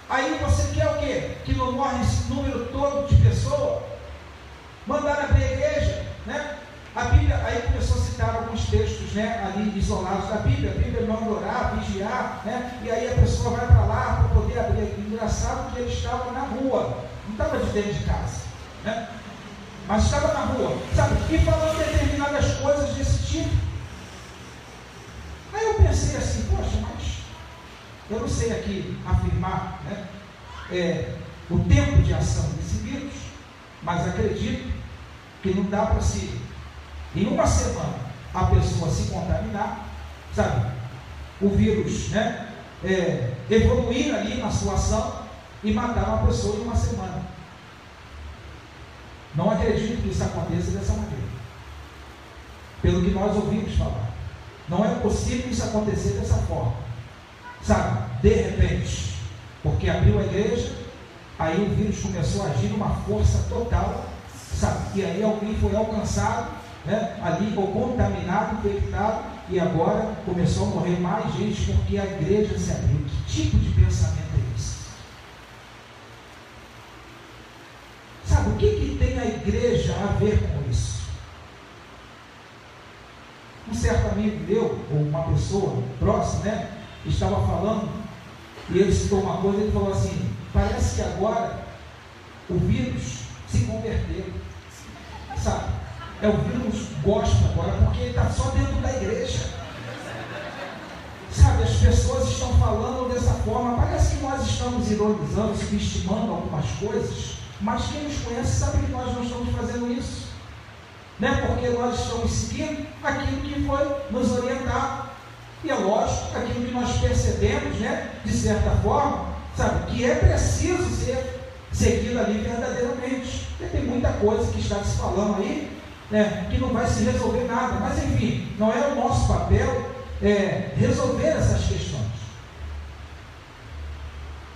Aí você quer o quê? Que não morre esse número todo de pessoas? Mandaram abrir a igreja, né? A Bíblia, aí começou a citar alguns textos, né, ali isolados da Bíblia. A Bíblia manda orar, vigiar, né? E aí a pessoa vai para lá para poder abrir. Engraçado que ele estava na rua, não estava de dentro de casa, né? Mas estava na rua, sabe? E falando determinadas coisas desse tipo. Aí eu pensei assim, poxa, mas eu não sei aqui afirmar, né, o tempo de ação desse vírus, mas acredito que não dá para se, em uma semana, a pessoa se contaminar, sabe, o vírus, né, evoluir ali na sua ação e matar uma pessoa em uma semana. Não acredito que isso aconteça dessa maneira, pelo que nós ouvimos falar. Não é possível isso acontecer dessa forma, sabe, de repente, porque abriu a igreja, aí o vírus começou a agir numa força total, sabe, e aí alguém foi alcançado, né, ali, ou contaminado, infectado, e agora começou a morrer mais gente porque a igreja se abriu. Que tipo de pensamento é esse? Sabe, o que tem a igreja a ver com isso? Um certo amigo meu, ou uma pessoa próxima, né, estava falando, e ele citou uma coisa, ele falou assim: parece que agora o vírus se converteu, sabe? É o vírus gospel agora, porque ele está só dentro da igreja, sabe? As pessoas estão falando dessa forma. Parece que nós estamos ironizando, subestimando algumas coisas, mas quem nos conhece sabe que nós não estamos fazendo isso, né? Porque nós estamos seguindo aquilo que foi nos orientado, e é lógico, aquilo que nós percebemos, né, de certa forma, sabe, que é preciso ser seguido ali verdadeiramente. E tem muita coisa que está se falando aí, né, que não vai se resolver nada, mas enfim, não é o nosso papel resolver essas questões.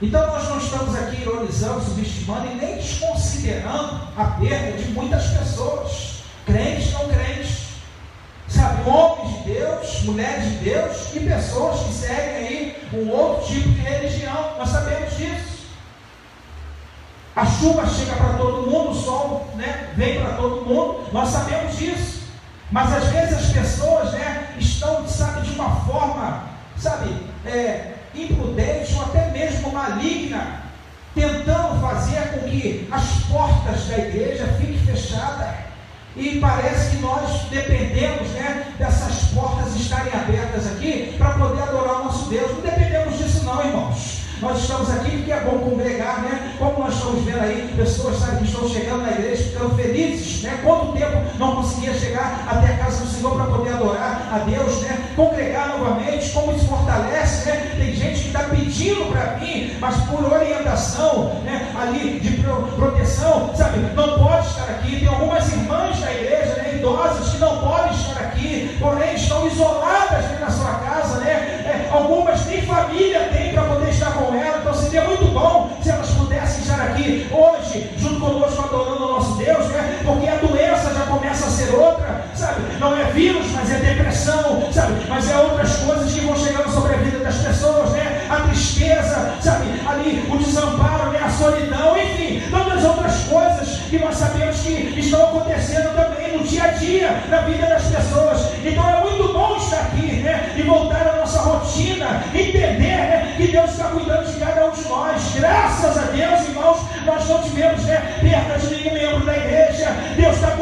Então nós não estamos aqui ironizando, subestimando e nem desconsiderando a perda de muitas pessoas, crentes e não crentes, sabe, homens de Deus, mulheres de Deus e pessoas que seguem aí um outro tipo de religião. Nós sabemos disso. A chuva chega para todo mundo, o sol, né, vem para todo mundo, nós sabemos disso. Mas às vezes as pessoas, né, estão, sabe, de uma forma, sabe, imprudente ou até mesmo maligna, tentando fazer com que as portas da igreja fiquem fechadas. E parece que nós dependemos, né, dessas portas estarem abertas aqui para poder adorar o nosso Deus. Não dependemos disso não, irmãos. Nós estamos aqui porque é bom congregar, né? Como nós estamos vendo aí, pessoas, sabe, que estão chegando na igreja, ficando felizes, né? Quanto tempo não conseguia chegar até a casa do Senhor para poder adorar a Deus, né? Congregar novamente, como isso fortalece, né? Tem gente que está pedindo para mim, mas por orientação, né, ali de proteção, sabe, não pode estar aqui. Tem algumas irmãs da igreja, né, idosas, que não podem estar aqui, porém estão isoladas, né, na sua casa, né? Algumas nem família tem para poder estar com ela. Então seria muito bom se elas pudessem estar aqui hoje, junto conosco, adorando o nosso Deus, né? Porque a doença já começa a ser outra, sabe? Não é vírus, mas é depressão, sabe? Mas é outras coisas que vão chegando sobre a vida das pessoas, né? A tristeza, sabe? Ali o desamparo, né? A solidão, enfim, tantas outras coisas que nós sabemos que estão acontecendo também no dia a dia, na vida das pessoas. Então é muito bom estar aqui, né? E voltar à nossa rotina, entender, né, que Deus está cuidando de cada um de nós. Graças a Deus, irmãos, nós não tivemos, né, perda de nenhum membro da igreja. Deus está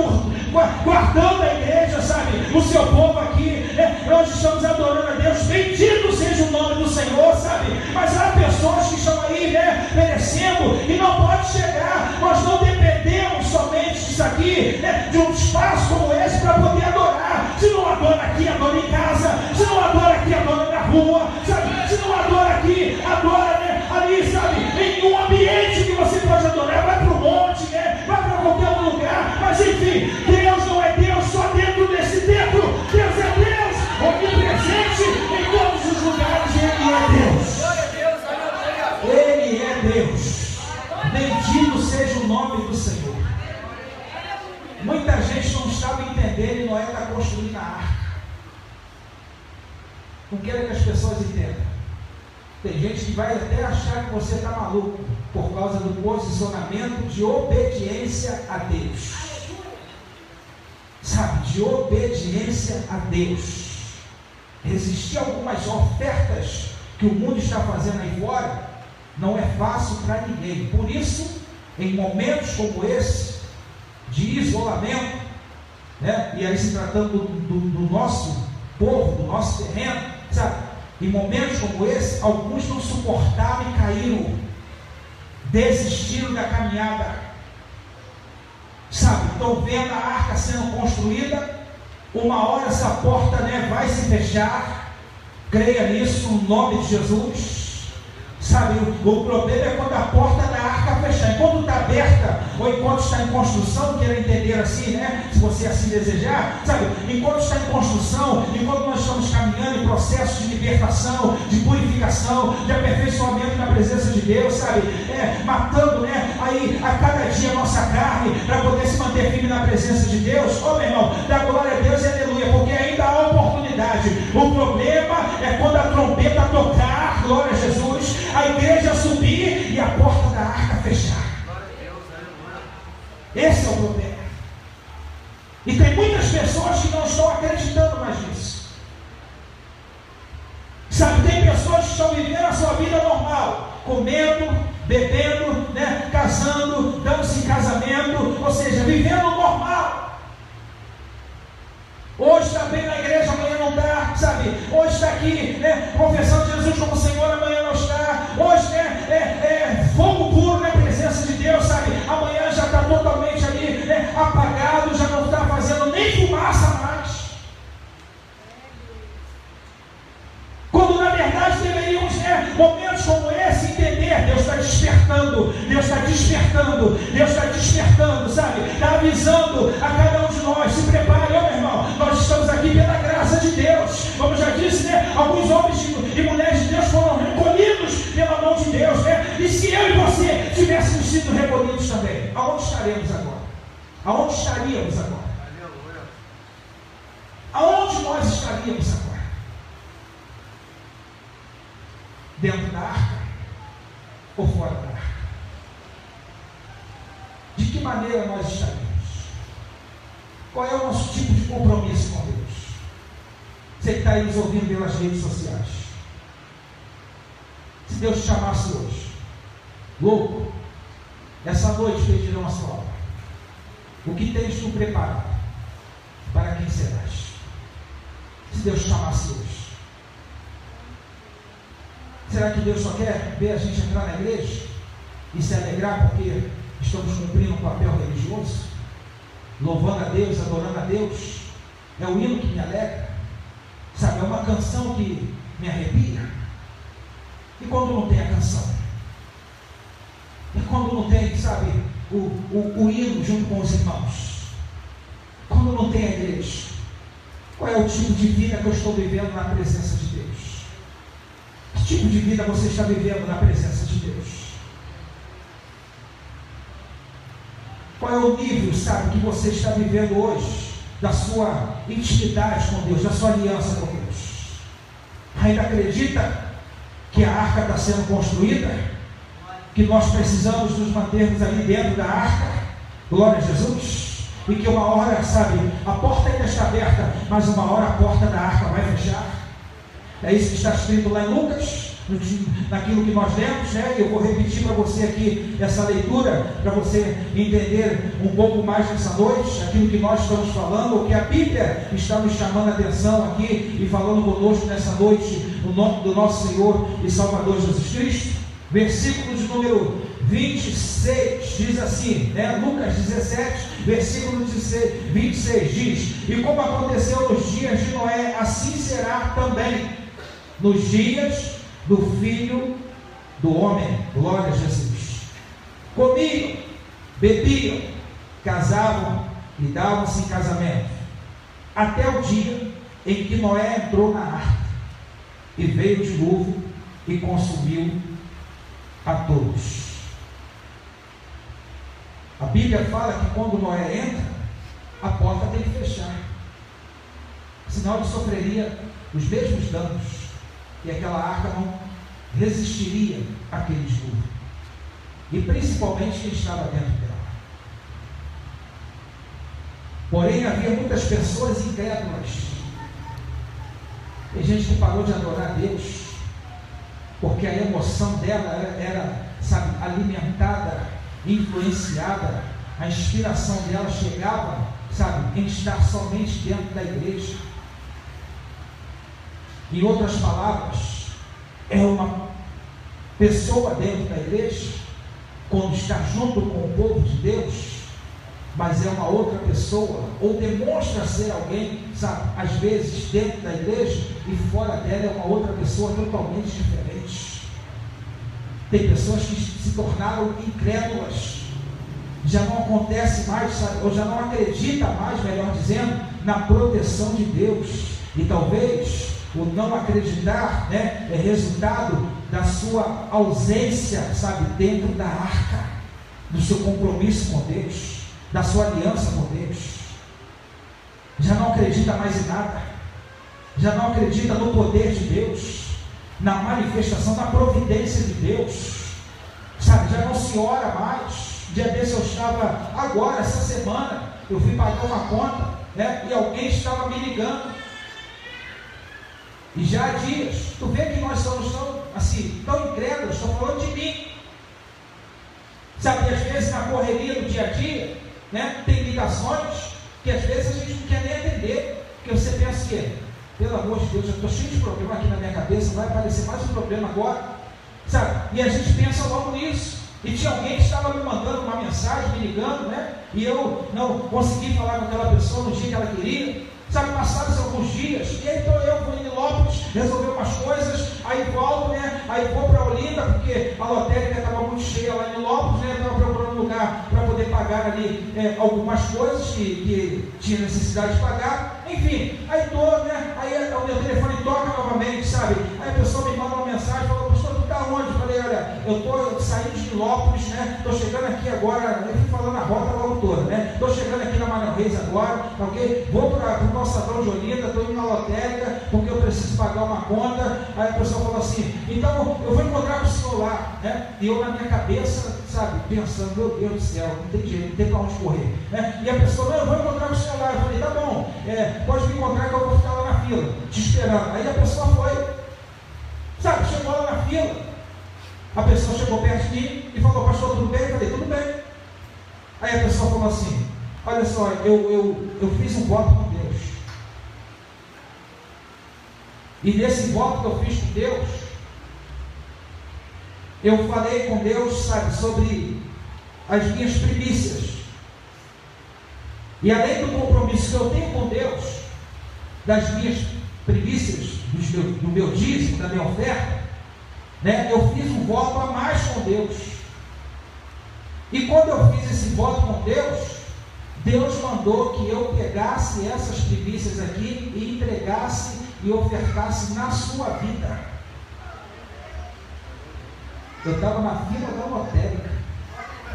guardando a igreja, sabe, o seu povo aqui, né? Nós estamos adorando a Deus, bendito seja o nome do Senhor, sabe? Mas há pessoas que estão aí, né, perecendo e não pode chegar. Nós não dependemos somente disso aqui, né, de um espaço como esse para poder adorar. Se não adora aqui, adora em casa. Se não adora aqui, adora na rua, sabe? Se não adora aqui, adora, né, ali, sabe, em um ambiente que você pode adorar. Vai para o monte, né? Vai para qualquer outro lugar. Mas enfim, Deus não é Deus só dentro desse templo. Deus é Deus onipresente em todos os lugares. Ele é Deus. Ele é Deus. Bendito seja o nome do Senhor. Muita gente não estava entendendo e Noé está construindo a arca. Não quero que as pessoas entendam. Tem gente que vai até achar que você está maluco por causa do posicionamento de obediência a Deus. Sabe, de obediência a Deus. Resistir a algumas ofertas que o mundo está fazendo aí fora não é fácil para ninguém. Por isso, em momentos como esse, de isolamento, né? E aí se tratando do nosso povo, do nosso terreno, sabe? Em momentos como esse, alguns não suportaram e caíram, desistiram da caminhada, sabe? Estão vendo a arca sendo construída, uma hora essa porta, né, vai se fechar, Creia nisso no nome de Jesus. Sabe, o problema é quando a porta da arca fechar. Enquanto está aberta, ou enquanto está em construção, queira entender assim, né? Se você assim desejar, sabe, enquanto está em construção, enquanto nós estamos caminhando em processo de libertação, de purificação, de aperfeiçoamento na presença de Deus, sabe, matando, né, aí a cada dia a nossa carne, para poder se manter firme na presença de Deus. Meu irmão, dá glória a Deus e aleluia, porque ainda há oportunidade. O problema é quando a trombeta tocar, glória a Jesus, a igreja subir e a porta da arca fechar. Esse é o problema. E tem muitas pessoas que não estão acreditando mais nisso. Sabe, tem pessoas que estão vivendo a sua vida normal, comendo, bebendo, né, casando, dando-se em casamento, ou seja, vivendo normal. Hoje está bem na igreja, amanhã não está, sabe? Hoje está aqui, né, confessando Jesus como Senhor, amanhã não está. Hoje é fogo puro na presença de Deus, sabe? Amanhã já está totalmente ali, né, apagado, já não está fazendo nem fumaça mais. Quando na verdade deveríamos, momentos como esse, entender, Deus está despertando, Deus está despertando, Deus está despertando, sabe? Está avisando a cada um de nós, se prepare, meu irmão, nós estamos aqui pela graça de Deus, como já disse, né? Alguns homens e mulheres de Deus foram recolhidos pela mão de Deus, né? E se eu e você tivéssemos sido recolhidos também, aonde estaremos agora? Aonde estaríamos agora? Aonde nós estaríamos agora? Dentro da arca ou fora da arca? De que maneira nós estaremos? Qual é o nosso tipo de compromisso com Deus? Você que está aí nos ouvindo pelas redes sociais, se Deus te chamasse hoje, louco, essa noite pedirão a sua obra. O que tens tu preparado? Para quem serás? Se Deus te chamasse hoje, será que Deus só quer ver a gente entrar na igreja e se alegrar porque estamos cumprindo um papel religioso? Louvando a Deus, adorando a Deus? É o hino que me alegra, sabe? É uma canção que me arrepia. E quando não tem a canção? E quando não tem, sabe, o hino junto com os irmãos? Quando não tem a igreja? Qual é o tipo de vida que eu estou vivendo na presença de Deus? Que tipo de vida você está vivendo na presença de Deus? Qual é o nível, sabe, que você está vivendo hoje da sua intimidade com Deus, da sua aliança com Deus? Ainda acredita que a arca está sendo construída? Que nós precisamos nos mantermos ali dentro da arca? Glória a Jesus! E que uma hora, sabe, a porta ainda está aberta, mas uma hora a porta da arca vai fechar. É isso que está escrito lá em Lucas, naquilo que nós lemos, né? Eu vou repetir para você aqui essa leitura, para você entender um pouco mais nessa noite, aquilo que nós estamos falando, o que a Bíblia está nos chamando a atenção aqui e falando conosco nessa noite, no nome do nosso Senhor e Salvador Jesus Cristo. Versículo de número 26 diz assim, né? Lucas 17, versículo 26 diz: e como aconteceu nos dias de Noé, assim será também nos dias do Filho do Homem. Glória a Jesus. Comiam, bebiam, casavam e davam-se em casamento, até o dia em que Noé entrou na arca, e veio o dilúvio e consumiu a todos. A Bíblia fala que quando Noé entra, a porta tem que fechar, senão ele sofreria os mesmos danos, e aquela arca não resistiria àquele dilúvio, e principalmente quem estava dentro dela. Porém, havia muitas pessoas incrédulas. Tem gente que parou de adorar a Deus porque a emoção dela era, sabe, alimentada, influenciada, a inspiração dela chegava, sabe, em estar somente dentro da igreja. Em outras palavras, é uma pessoa dentro da igreja, quando está junto com o povo de Deus, mas é uma outra pessoa, ou demonstra ser alguém, sabe, às vezes dentro da igreja e fora dela é uma outra pessoa totalmente diferente. Tem pessoas que se tornaram incrédulas, já não acontece mais, sabe, ou já não acredita mais, melhor dizendo, na proteção de Deus. E talvez o não acreditar, né, é resultado da sua ausência, sabe, dentro da arca, do seu compromisso com Deus, da sua aliança com Deus. Já não acredita mais em nada, já não acredita no poder de Deus, na manifestação, na providência de Deus, sabe, já não se ora mais. Dia desse eu estava, agora, essa semana, eu fui pagar uma conta, né, e alguém estava me ligando, e já há dias, tu vê que nós somos tão incrédulos, estou falando de mim, sabe, às vezes na correria do dia a dia, né, tem ligações, que às vezes a gente não quer nem atender, porque você pensa que, pelo amor de Deus, eu estou cheio de problema aqui na minha cabeça, vai aparecer mais um problema agora, sabe, e a gente pensa logo nisso. E tinha alguém que estava me mandando uma mensagem, me ligando, né? E eu não consegui falar com aquela pessoa no dia que ela queria. Sabe, passados alguns dias, e aí então eu vou em Nilópolis, resolver umas coisas, aí volto, né? Aí vou para Olinda, porque a lotérica estava muito cheia lá em Nilópolis, né? Eu estava procurando um lugar para poder pagar ali algumas coisas que tinha necessidade de pagar. Enfim, aí estou, né? Aí o meu telefone toca novamente, sabe? Aí a pessoa me manda uma mensagem, falou, pastor, tu está onde? Eu falei, olha, eu estou saindo de Nilópolis, né? Estou chegando aqui agora, eu fui falando a rota logo toda, né? Estou chegando aqui na Manuel Reis agora, ok? Vou para o calçadão de Olinda, estou indo na lotérica, porque eu preciso pagar uma conta. Aí a pessoa falou assim, então eu vou encontrar com o senhor lá, né? E eu na minha cabeça, sabe, pensando, meu Deus do céu, não tem jeito, não tem para onde correr, né? E a pessoa, não, eu vou encontrar com o senhor lá. Eu falei, tá bom, pode me encontrar que eu vou ficar lá na fila, te esperando. Aí a pessoa foi, sabe, chegou lá na fila, a pessoa chegou perto de mim e falou, pastor, tudo bem? Eu falei, tudo bem. Aí a pessoa falou assim, olha só, eu fiz um voto com Deus, e nesse voto que eu fiz com Deus, eu falei com Deus, sabe, sobre as minhas primícias, e além do compromisso que eu tenho com Deus, das minhas primícias, do meu dízimo, da minha oferta, né, eu fiz um voto a mais com Deus. E quando eu fiz esse voto com Deus, Deus mandou que eu pegasse essas primícias aqui e entregasse e ofertasse na sua vida. Eu estava na fila da lotérica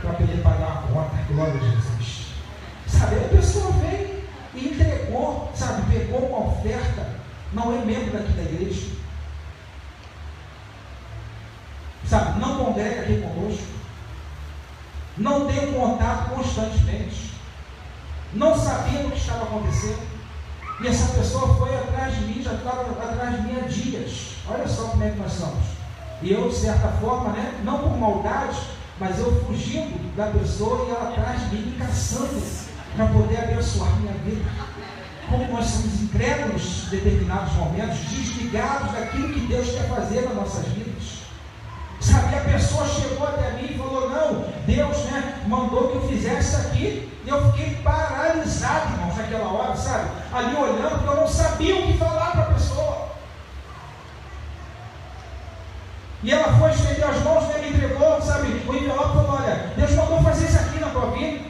para poder pagar uma conta, glória a Jesus. Sabe, a pessoa veio e entregou, sabe, pegou uma oferta, não é membro daqui da igreja, sabe, não congrega aqui conosco, não tem contato constantemente, não sabia do que estava acontecendo, e essa pessoa foi atrás de mim, já estava atrás de mim há dias. Olha só como é que nós somos. E eu, de certa forma, né, não por maldade, mas eu fugindo da pessoa e ela atrás de mim me caçando para poder abençoar minha vida. Como nós somos incrédulos em determinados momentos, desligados daquilo que Deus quer fazer nas nossas vidas. Sabe, a pessoa chegou até mim e falou, não, Deus, né, mandou que eu fizesse isso aqui. E eu fiquei paralisado, irmãos, naquela hora, sabe, ali olhando, porque eu não sabia o que falar para a pessoa. E ela foi, estendeu as mãos, né, me entregou, sabe, o envelope, falou, olha, Deus mandou fazer isso aqui na tua vida,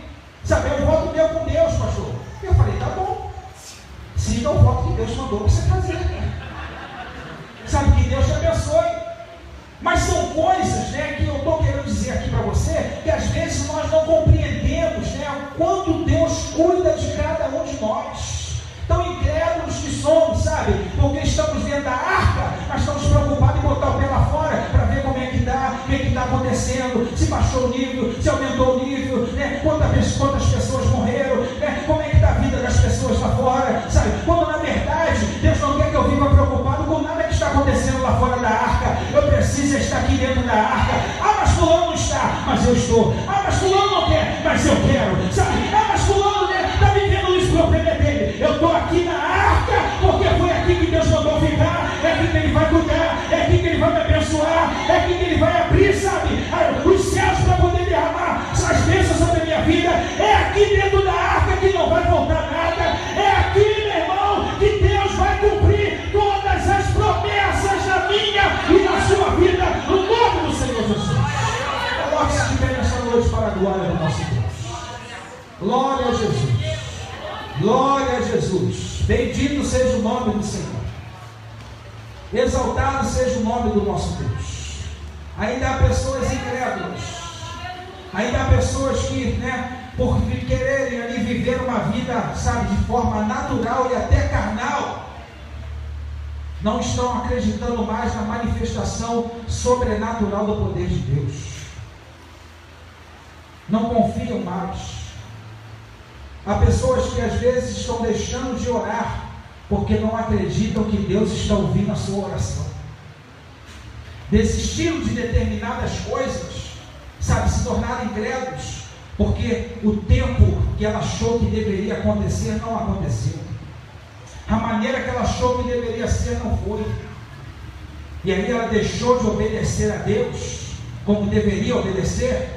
sabe, eu voto meu com Deus, pastor. E eu falei, tá bom, siga o voto que Deus mandou você fazer, sabe, que Deus te abençoe. Mas são coisas, né, que eu estou querendo dizer aqui para você, que às vezes nós não compreendemos, né, o quanto Deus cuida de cada um de nós. Tão incrédulos que somos, sabe, porque estamos dentro da arca, mas estamos preocupados em botar o pé lá fora, para ver como é que está, o que está acontecendo, se baixou o nível, se aumentou o nível, né, quantas pessoas morreram, né, como é que está a vida das pessoas lá fora, sabe, quando na verdade, Deus não quer que eu viva preocupado com nada que está acontecendo lá fora da arca. Eu preciso estar aqui dentro da arca. Ah, mas fulano não está, mas eu estou. Ah, mas fulano não quer, mas eu quero, sabe, ah, mas fulano, né, está vivendo isso, o problema é dele. Eu estou aqui na arca, porque foi aqui que Deus mandou ficar, é aqui que Ele vai cuidar, é aqui que Ele vai me abençoar, é aqui que Ele vai abrir, sabe, os céus para poder derramar as bênçãos sobre a minha vida, é aqui dentro Glória a Jesus. Glória a Jesus. Bendito seja o nome do Senhor. Exaltado seja o nome do nosso Deus. Ainda há pessoas incrédulas. Ainda há pessoas que, por quererem ali viver uma vida, de forma natural e até carnal, não estão acreditando mais na manifestação sobrenatural do poder de Deus. Não confiam mais. Há pessoas que às vezes estão deixando de orar porque não acreditam que Deus está ouvindo a sua oração. Desistiram de determinadas coisas, se tornaram incrédulos, porque o tempo que ela achou que deveria acontecer não aconteceu. A maneira que ela achou que deveria ser não foi. E aí ela deixou de obedecer a Deus como deveria obedecer,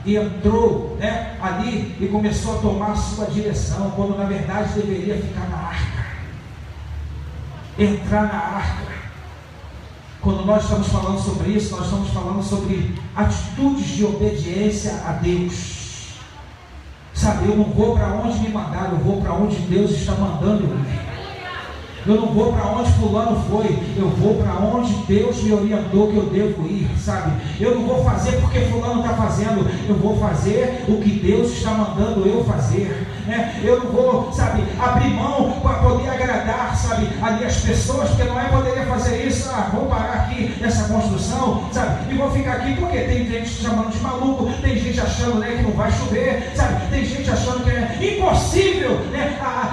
e entrou ali e começou a tomar a sua direção, quando na verdade deveria ficar na arca. Entrar na arca. Quando nós estamos falando sobre isso, nós estamos falando sobre atitudes de obediência a Deus. Eu não vou para onde me mandaram, eu vou para onde Deus está mandando eu ir. Eu não vou para onde fulano foi, eu vou para onde Deus me orientou que eu devo ir, Eu não vou fazer porque fulano está fazendo, eu vou fazer o que Deus está mandando eu fazer, Eu não vou, abrir mão para poder agradar, ali as pessoas, porque não poderia fazer isso, vou parar aqui nessa construção, e vou ficar aqui porque tem gente chamando de maluco, tem gente achando, que não vai chover, tem gente achando que é impossível,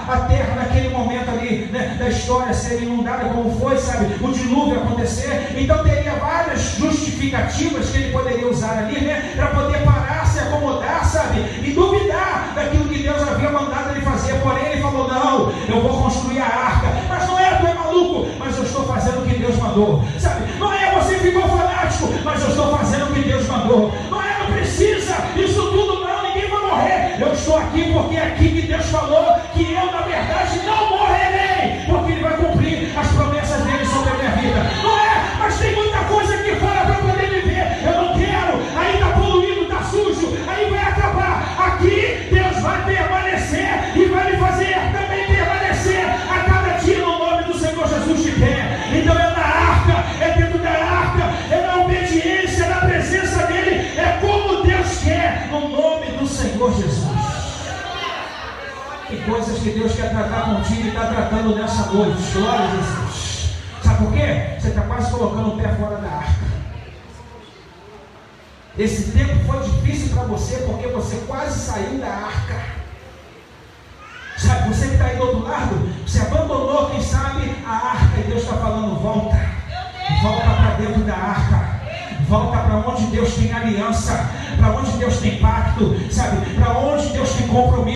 a terra naquele momento ali, da história ser inundada como foi, o dilúvio acontecer. Então teria várias justificativas que ele poderia usar ali, para poder parar, se acomodar, e duvidar daquilo que Deus havia mandado ele fazer. Porém ele falou: não, eu vou construir a arca. Mas não tu é maluco, mas eu estou fazendo o que Deus mandou, não você ficou fanático, mas eu estou fazendo o que Deus mandou. Não precisa isso tudo, não, ninguém vai morrer. Eu estou aqui porque é aqui que Deus falou que eu na verdade não morrerei, porque Ele vai cumprir as promessas dele sobre a minha vida. Mas tem muita coisa aqui fora para poder viver. Eu não quero, aí está poluído, está sujo, aí vai acabar. Aqui Deus vai permanecer e vai me fazer também permanecer a cada dia no nome do Senhor Jesus de pé. Então é na arca, é dentro da arca, é na obediência, na presença dele, é como Deus quer, no nome do Senhor Jesus. Que coisas que Deus quer tratar contigo e está tratando nessa noite. Glória a Jesus. Sabe por quê? Você está quase colocando o pé fora da arca. Esse tempo foi difícil para você porque você quase saiu da arca. Você que está aí do outro lado, você abandonou, quem sabe, a arca, e Deus está falando: volta. Volta para dentro da arca. Volta para onde Deus tem aliança, para onde Deus tem pacto, para onde Deus tem compromisso.